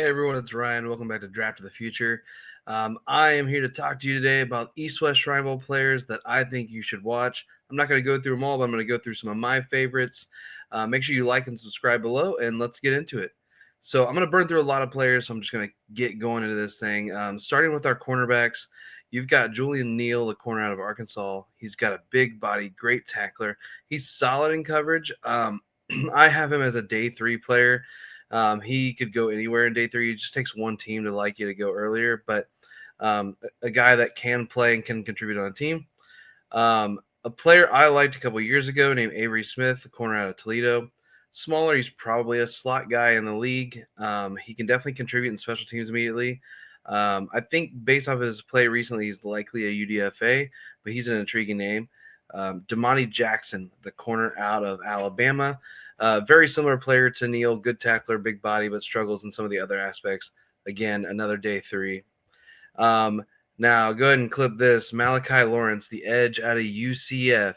everyone, it's Ryan. Welcome back to Draft of the Future. I am here to talk to you today about East-West Shrine Bowl players that I think you should watch. I'm not going to go through them all, but I'm going to go through some of my favorites. Make sure you like and subscribe below, and let's get into it. So I'm going to burn through a lot of players, so I'm just going to get going into this thing. Starting with our cornerbacks, you've got Julian Neal, the corner out of Arkansas. He's got a big body, great tackler. He's solid in coverage. I have him as a day 3 player. He could go anywhere in day 3. It just takes one team to like you to go earlier, but a guy that can play and can contribute on a team. A player I liked a couple years ago named Avery Smith, the corner out of Toledo. Smaller, he's probably a slot guy in the league. He can definitely contribute in special teams immediately. I think based off his play recently, he's likely a UDFA, but he's an intriguing name. Damani Jackson, the corner out of Alabama. Very similar player to Neal, good tackler, big body, but struggles in some of the other aspects. Again, another day 3. Now, go ahead and clip this. Malachi Lawrence, the edge out of UCF.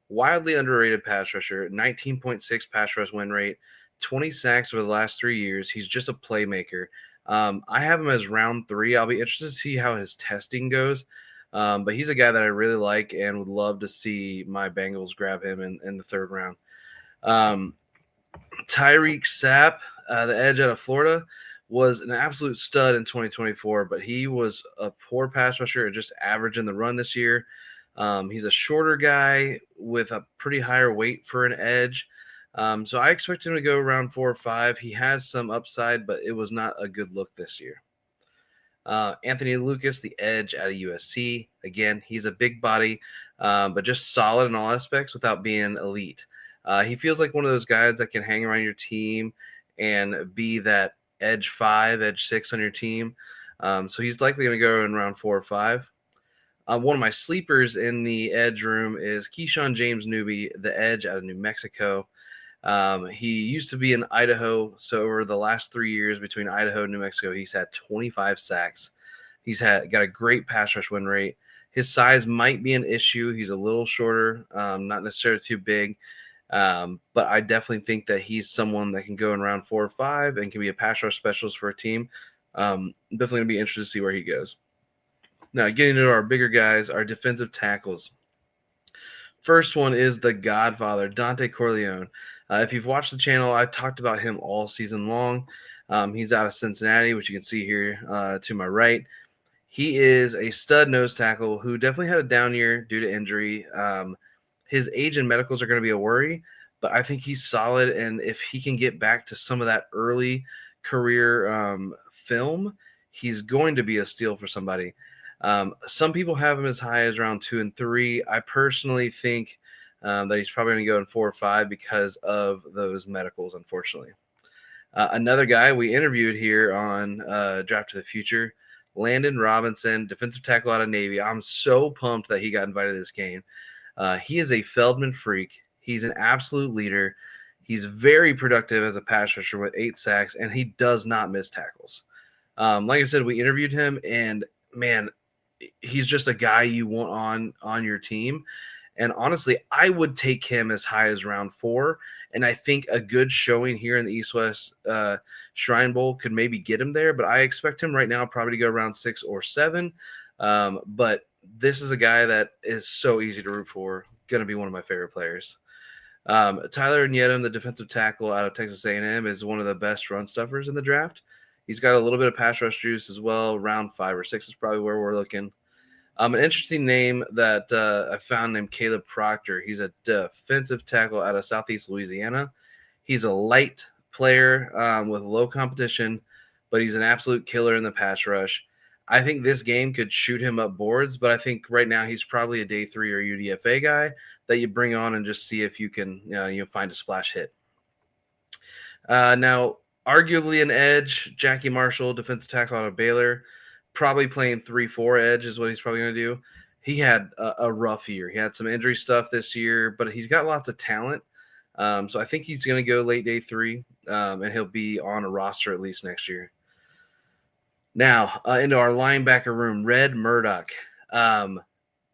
Wildly underrated pass rusher, 19.6 pass rush win rate, 20 sacks over the last 3 years. He's just a playmaker. I have him as round 3. I'll be interested to see how his testing goes. But he's a guy that I really like and would love to see my Bengals grab him in the 3rd round. Tyreek Sapp, the edge out of Florida, was an absolute stud in 2024, but he was a poor pass rusher and just average in the run this year. He's a shorter guy with a pretty higher weight for an edge. So I expect him to go around 4 or 5. He has some upside, but it was not a good look this year. Anthony Lucas, the edge out of USC. Again, he's a big body, but just solid in all aspects without being elite. He feels like one of those guys that can hang around your team and be that edge 5, edge 6 on your team. So he's likely going to go in round 4 or 5. One of my sleepers in the edge room is James-Newby, the edge out of New Mexico. He used to be in Idaho, so over the last 3 years between Idaho and New Mexico, he's had 25 sacks. He's got a great pass rush win rate. His size might be an issue. He's a little shorter, not necessarily too big. But I definitely think that he's someone that can go in round 4 or 5 and can be a pass rush specialist for a team. Definitely going to be interested to see where he goes. Now, getting into our bigger guys, our defensive tackles. First one is the Godfather, Dante Corleone. If you've watched the channel, I talked about him all season long. He's out of Cincinnati, which you can see here to my right. He is a stud nose tackle who definitely had a down year due to injury. His age and medicals are going to be a worry, but I think he's solid. And if he can get back to some of that early career film, he's going to be a steal for somebody. Some people have him as high as round 2 and 3. I personally think that he's probably going to go in 4 or 5 because of those medicals, unfortunately. Another guy we interviewed here on Draft of the Future, Landon Robinson, defensive tackle out of Navy. I'm so pumped that he got invited to this game. He is a Feldman freak. He's an absolute leader. He's very productive as a pass rusher with 8 sacks, and he does not miss tackles. Like I said, we interviewed him, and man, he's just a guy you want on your team. And honestly, I would take him as high as round 4. And I think a good showing here in the East-West Shrine Bowl could maybe get him there. But I expect him right now probably to go around 6 or 7. But this is a guy that is so easy to root for. Going to be one of my favorite players. Tyler Nyedem, the defensive tackle out of Texas A&M, is one of the best run stuffers in the draft. He's got a little bit of pass rush juice as well. Round 5 or 6 is probably where we're looking. An interesting name that I found named Caleb Proctor. He's a defensive tackle out of Southeast Louisiana. He's a light player with low competition, but he's an absolute killer in the pass rush. I think this game could shoot him up boards, but I think right now he's probably a day 3 or UDFA guy that you bring on and just see if you can find a splash hit. Now, arguably an edge, Jackie Marshall, defensive tackle out of Baylor, probably playing 3-4 edge is what he's probably going to do. He had a rough year. He had some injury stuff this year, but he's got lots of talent. So I think he's going to go late day 3, and he'll be on a roster at least next year. Now, into our linebacker room, Red Murdoch.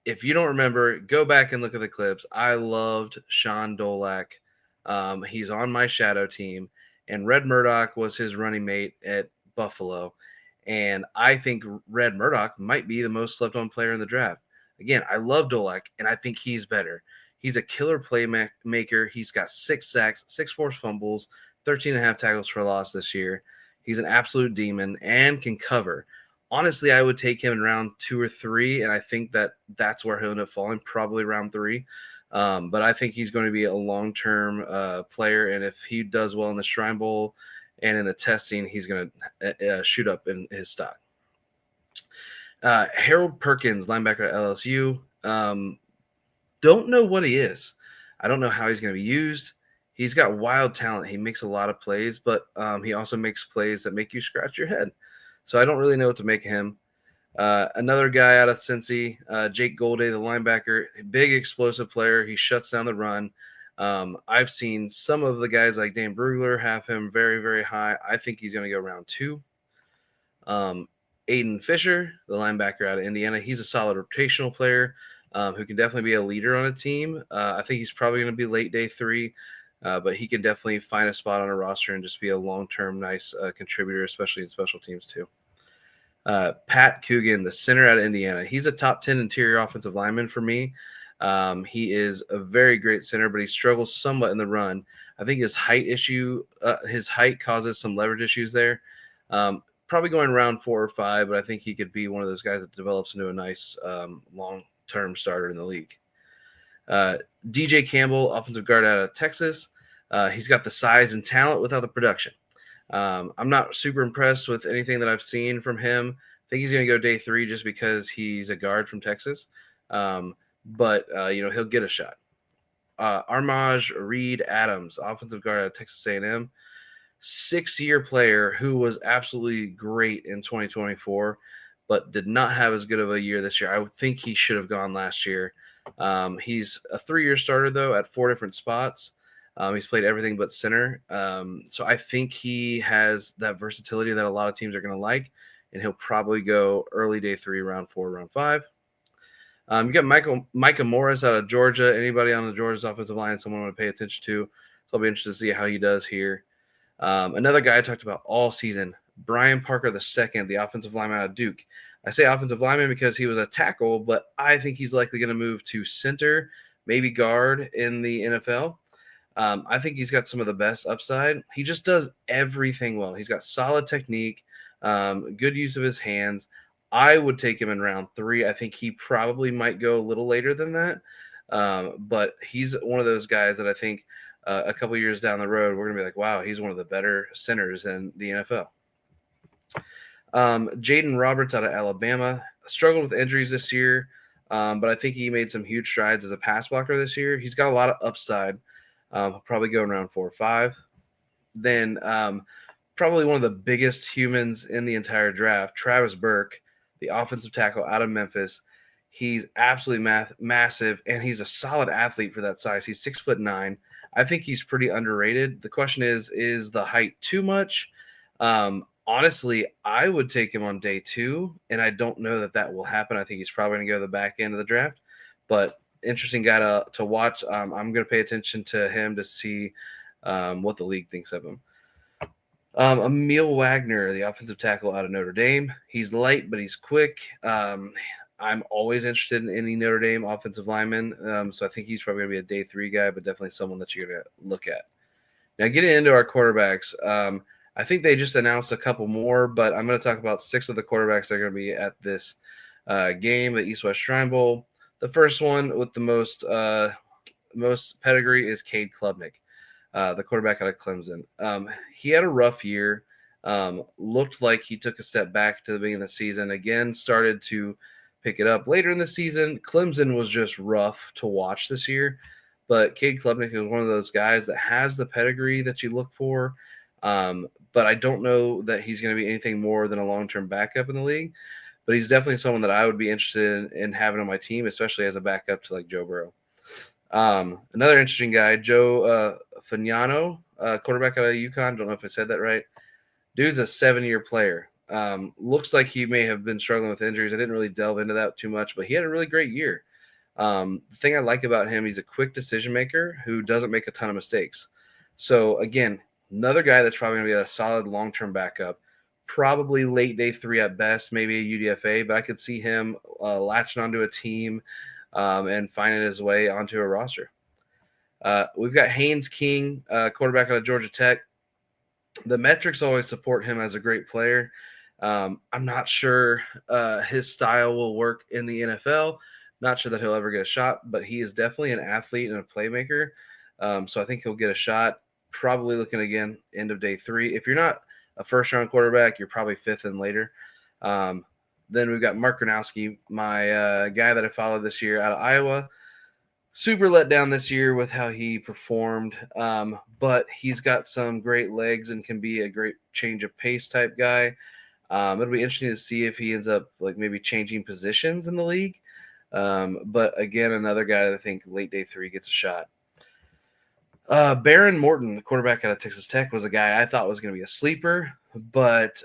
If you don't remember, go back and look at the clips. I loved Sean Dolak. He's on my shadow team, and Red Murdoch was his running mate at Buffalo. And I think Red Murdoch might be the most slept on player in the draft. Again, I love Dolak, and I think he's better. He's a killer playmaker. He's got 6 sacks, 6 forced fumbles, 13 and a half tackles for loss this year. He's an absolute demon and can cover. Honestly, I would take him in round 2 or 3, and I think that that's where he'll end up falling, probably round 3. But I think he's going to be a long-term player, and if he does well in the Shrine Bowl and in the testing, he's going to shoot up in his stock. Harold Perkins, linebacker at LSU. Don't know what he is. I don't know how he's going to be used. He's got wild talent. He makes a lot of plays, but he also makes plays that make you scratch your head. So I don't really know what to make of him. Another guy out of Cincy, Jake Golday, the linebacker, big explosive player. He shuts down the run. I've seen some of the guys like Dan Brugler have him very, very high. I think he's going to go round 2. Aiden Fisher, the linebacker out of Indiana, he's a solid rotational player who can definitely be a leader on a team. I think he's probably going to be late day 3, but he can definitely find a spot on a roster and just be a long-term nice contributor, especially in special teams too. Pat Coogan, the center out of Indiana, he's a top 10 interior offensive lineman for me. He is a very great center, but he struggles somewhat in the run. I think his height causes some leverage issues there. Probably going around 4 or 5, but I think he could be one of those guys that develops into a nice long-term starter in the league. DJ Campbell, offensive guard out of Texas. He's got the size and talent without the production. I'm not super impressed with anything that I've seen from him. I think he's going to go day 3 just because he's a guard from Texas. But he'll get a shot. Armaj Reed Adams, offensive guard out of Texas A&M. 6-year player who was absolutely great in 2024, but did not have as good of a year this year. I would think he should have gone last year. He's a 3-year starter, though, at 4 different spots. He's played everything but center. So I think he has that versatility that a lot of teams are going to like, and he'll probably go early day 3, round 4, round 5. You got Micah Morris out of Georgia. Anybody on the Georgia's offensive line, someone I want to pay attention to. So I'll be interested to see how he does here. Another guy I talked about all season, Brian Parker II, the offensive lineman out of Duke. I say offensive lineman because he was a tackle, but I think he's likely going to move to center, maybe guard in the NFL. I think he's got some of the best upside. He just does everything well. He's got solid technique, good use of his hands. I would take him in round 3. I think he probably might go a little later than that, but he's one of those guys that I think a couple years down the road, we're going to be like, wow, he's one of the better centers in the NFL. Jaden Roberts out of Alabama struggled with injuries this year, but I think he made some huge strides as a pass blocker this year. He's got a lot of upside. He'll probably go around 4 or 5. Then probably one of the biggest humans in the entire draft, Travis Burke, the offensive tackle out of Memphis. He's absolutely massive, and he's a solid athlete for that size. He's 6'9". I think he's pretty underrated. The question is the height too much? Honestly, I would take him on day 2, and I don't know that will happen. I think he's probably going to go to the back end of the draft, but interesting guy to watch. I'm going to pay attention to him to see what the league thinks of him. Emil Wagner, the offensive tackle out of Notre Dame. He's light, but he's quick. I'm always interested in any Notre Dame offensive lineman, so I think he's probably going to be a day 3 guy, but definitely someone that you're going to look at. Now, getting into our quarterbacks, I think they just announced a couple more, but I'm going to talk about 6 of the quarterbacks that are going to be at this game, the East-West Shrine Bowl. The first one with the most pedigree is Cade Klubnik, the quarterback out of Clemson. He had a rough year. Looked like he took a step back to the beginning of the season. Again, started to pick it up later in the season. Clemson was just rough to watch this year, but Cade Klubnik is one of those guys that has the pedigree that you look for. But I don't know that he's going to be anything more than a long-term backup in the league. But he's definitely someone that I would be interested in having on my team, especially as a backup to like Joe Burrow. Another interesting guy, Joe Fagnano, quarterback out of UConn. Don't know if I said that right. Dude's a 7-year player. Looks like he may have been struggling with injuries. I didn't really delve into that too much, but he had a really great year. The thing I like about him, he's a quick decision maker who doesn't make a ton of mistakes. So, again, another guy that's probably going to be a solid long-term backup. probably late day 3 at best, maybe a UDFA, but I could see him latching onto a team and finding his way onto a roster. We've got Haynes King, quarterback out of Georgia Tech. The metrics always support him as a great player. I'm not sure his style will work in the NFL. Not sure that he'll ever get a shot, but he is definitely an athlete and a playmaker. So I think he'll get a shot. Probably looking again end of day 3. If you're not a first round quarterback, you're probably 5th and later. Then we've got Mark Gronowski, my guy that I followed this year out of Iowa. Super let down this year with how he performed, but he's got some great legs and can be a great change of pace type guy. It'll be interesting to see if he ends up like maybe changing positions in the league. But again, another guy that I think late day 3 gets a shot. Baron Morton, the quarterback out of Texas Tech, was a guy I thought was going to be a sleeper, but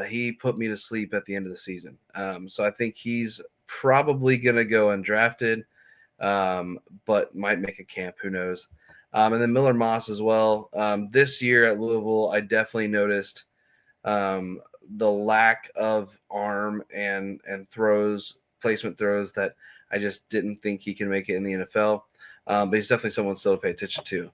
he put me to sleep at the end of the season. So I think he's probably going to go undrafted, but might make a camp. Who knows? And then Miller Moss as well. This year at Louisville, I definitely noticed the lack of arm and placement throws that I just didn't think he can make it in the NFL. But he's definitely someone still to pay attention to.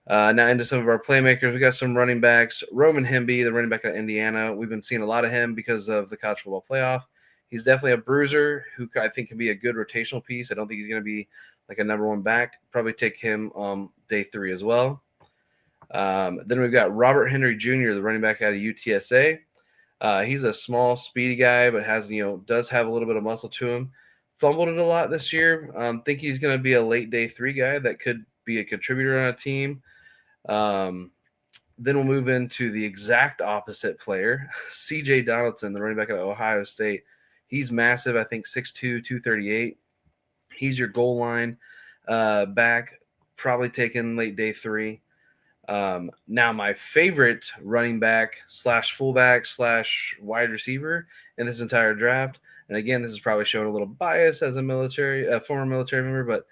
Now into some of our playmakers. We got some running backs. Roman Hemby, the running back out of Indiana. We've been seeing a lot of him because of the college football playoff. He's definitely a bruiser who I think can be a good rotational piece. I don't think he's going to be like a number 1 back. Probably take him day 3 as well. Then we've got Robert Henry Jr., the running back out of UTSA. He's a small, speedy guy, but does have a little bit of muscle to him. Fumbled it a lot this year. Think he's going to be a late day 3 guy that could be a contributor on a team. Then we'll move into the exact opposite player, C.J. Donaldson, the running back out of Ohio State. He's massive, I think 6'2", 238. He's your goal line back, probably taken late day 3. Now my favorite running back / fullback / wide receiver in this entire draft, and again, this is probably showing a little bias as a former military member, but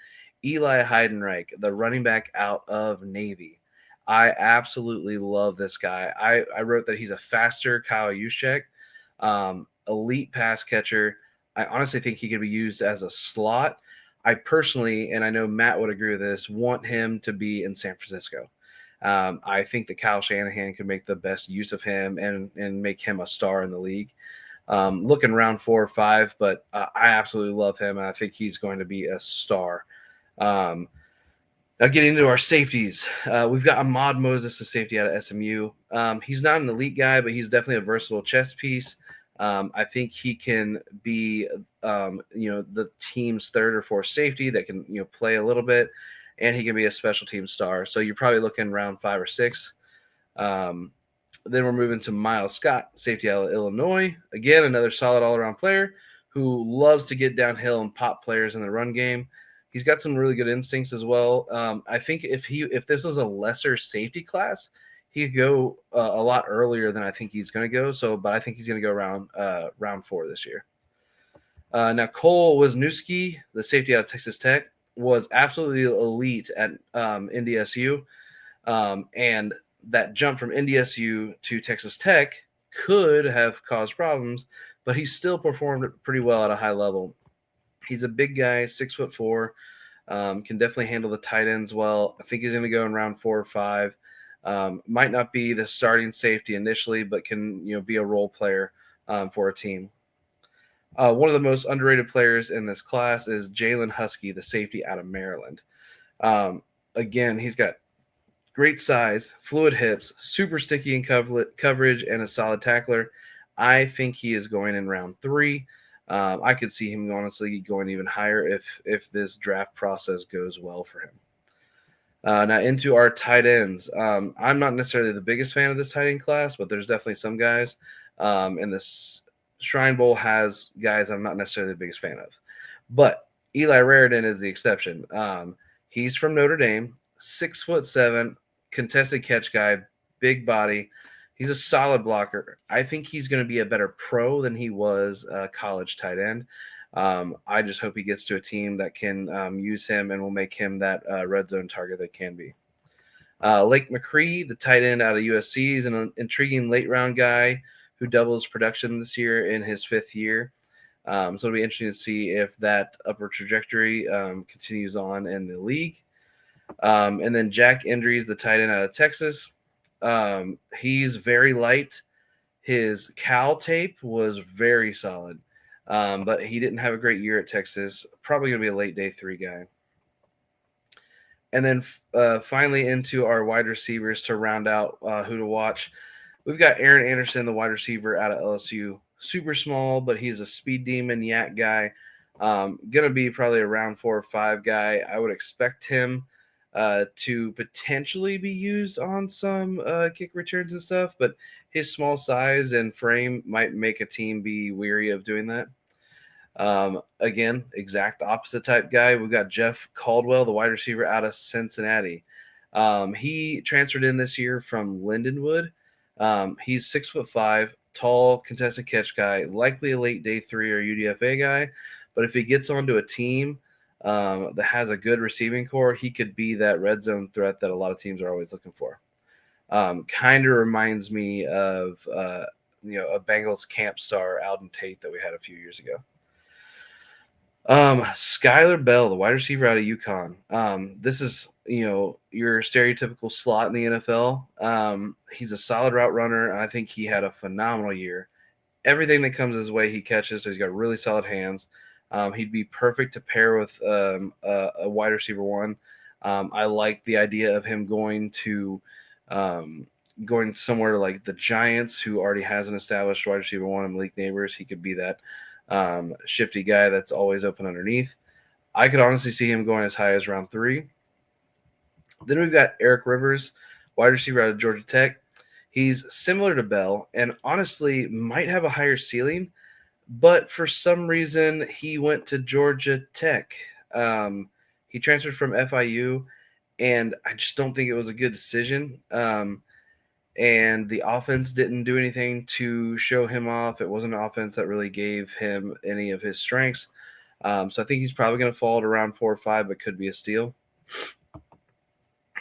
Eli Heidenreich, the running back out of Navy. I absolutely love this guy. I wrote that he's a faster Kyle Juszczyk, elite pass catcher. I honestly think he could be used as a slot. I personally, and I know Matt would agree with this, want him to be in San Francisco. I think that Kyle Shanahan could make the best use of him and make him a star in the league. Looking round 4 or 5, but I absolutely love him, and I think he's going to be a star. Now getting into our safeties, we've got Ahmad Moses, a safety out of SMU. He's not an elite guy, but he's definitely a versatile chess piece. I think he can be, the team's 3rd or 4th safety that can, play a little bit, and he can be a special team star. So you're probably looking round 5 or 6. Then we're moving to Miles Scott, safety out of Illinois. Again, another solid all-around player who loves to get downhill and pop players in the run game. He's got some really good instincts as well. I think if this was a lesser safety class, he could go a lot earlier than I think he's going to go. But I think he's going to go round 4 this year. Now Cole Wisniewski, the safety out of Texas Tech, was absolutely elite at NDSU, and that jump from NDSU to Texas Tech could have caused problems, but he still performed pretty well at a high level. He's a big guy, 6'4", can definitely handle the tight ends well. I think he's going to go in round 4 or 5. Might not be the starting safety initially, but can be a role player for a team. One of the most underrated players in this class is Jalen Husky, the safety out of Maryland. Again, he's got great size, fluid hips, super sticky in coverage, and a solid tackler. I think he is going in round 3. I could see him honestly going even higher if this draft process goes well for him. Now into our tight ends. I'm not necessarily the biggest fan of this tight end class, but there's definitely some guys. And this Shrine Bowl has guys I'm not necessarily the biggest fan of. But Eli Raridan is the exception. He's from Notre Dame, 6'7", contested catch guy, big body. He's a solid blocker. I think he's going to be a better pro than he was a college tight end. I just hope he gets to a team that can use him and will make him that red zone target that can be. Lake McCree, the tight end out of USC, is an intriguing late round guy who doubles production this year in his 5th year. So it'll be interesting to see if that upward trajectory continues on in the league. And then Jack Endries, the tight end out of Texas. He's very light. His Cal tape was very solid, but he didn't have a great year at Texas. Probably going to be a late day 3 guy. And then finally into our wide receivers to round out who to watch. We've got Aaron Anderson, the wide receiver out of LSU. Super small, but he's a speed demon, yak guy. Going to be probably a round 4 or 5 guy. I would expect him to potentially be used on some kick returns and stuff, but his small size and frame might make a team be weary of doing that. Again, exact opposite type guy. We've got Jeff Caldwell, the wide receiver out of Cincinnati. He transferred in this year from Lindenwood. He's 6'5", tall, contested catch guy, likely a late day 3 or UDFA guy. But if he gets onto a team that has a good receiving core, he could be that red zone threat that a lot of teams are always looking for. Kind of reminds me of a Bengals camp star, Alden Tate, that we had a few years ago. Skylar Bell, the wide receiver out of UConn. This is, your stereotypical slot in the NFL. He's a solid route runner, and I think he had a phenomenal year. Everything that comes his way, he catches, so he's got really solid hands. He'd be perfect to pair with a wide receiver 1. I like the idea of him going somewhere like the Giants, who already has an established wide receiver 1 in Malik Neighbors. He could be that shifty guy that's always open underneath. I could honestly see him going as high as round 3. Then we've got Eric Rivers, wide receiver out of Georgia Tech. He's similar to Bell and honestly might have a higher ceiling, but for some reason he went to Georgia Tech. He transferred from FIU, and I just don't think it was a good decision. And the offense didn't do anything to show him off. It wasn't an offense that really gave him any of his strengths. So I think he's probably going to fall to around 4 or 5, but could be a steal.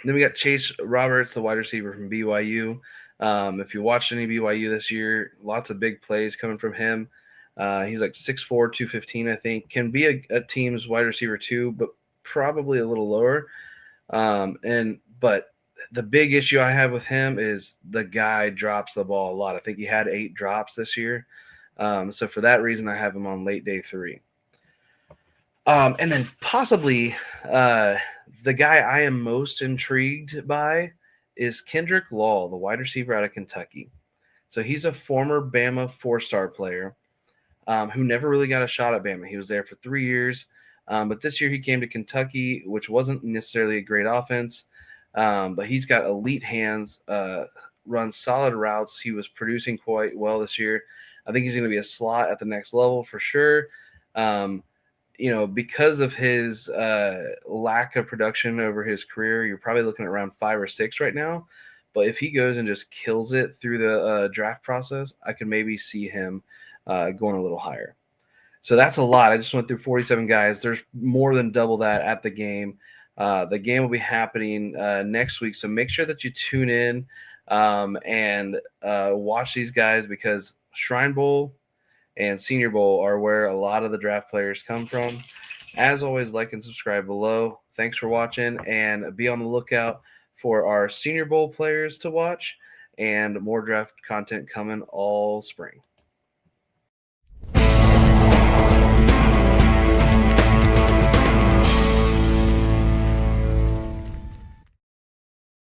Then we got Chase Roberts, the wide receiver from BYU. If you watched any BYU this year, lots of big plays coming from him. He's like 6'4", 215, I think. Can be a team's wide receiver 2, but probably a little lower. But the big issue I have with him is the guy drops the ball a lot. I think he had 8 drops this year. So for that reason, I have him on late day 3. And then possibly the guy I am most intrigued by is Kendrick Law, the wide receiver out of Kentucky. So he's a former Bama 4-star player who never really got a shot at Bama. He was there for 3 years. But this year he came to Kentucky, which wasn't necessarily a great offense. But he's got elite hands, runs solid routes. He was producing quite well this year. I think he's going to be a slot at the next level for sure. Because of his lack of production over his career, you're probably looking at around 5 or 6 right now. But if he goes and just kills it through the draft process, I could maybe see him going a little higher. So that's a lot. I just went through 47 guys. There's more than double that at the game. The game will be happening next week, so make sure that you tune in and watch these guys, because Shrine Bowl and Senior Bowl are where a lot of the draft players come from. As always, like and subscribe below. Thanks for watching, and be on the lookout for our Senior Bowl players to watch and more draft content coming all spring.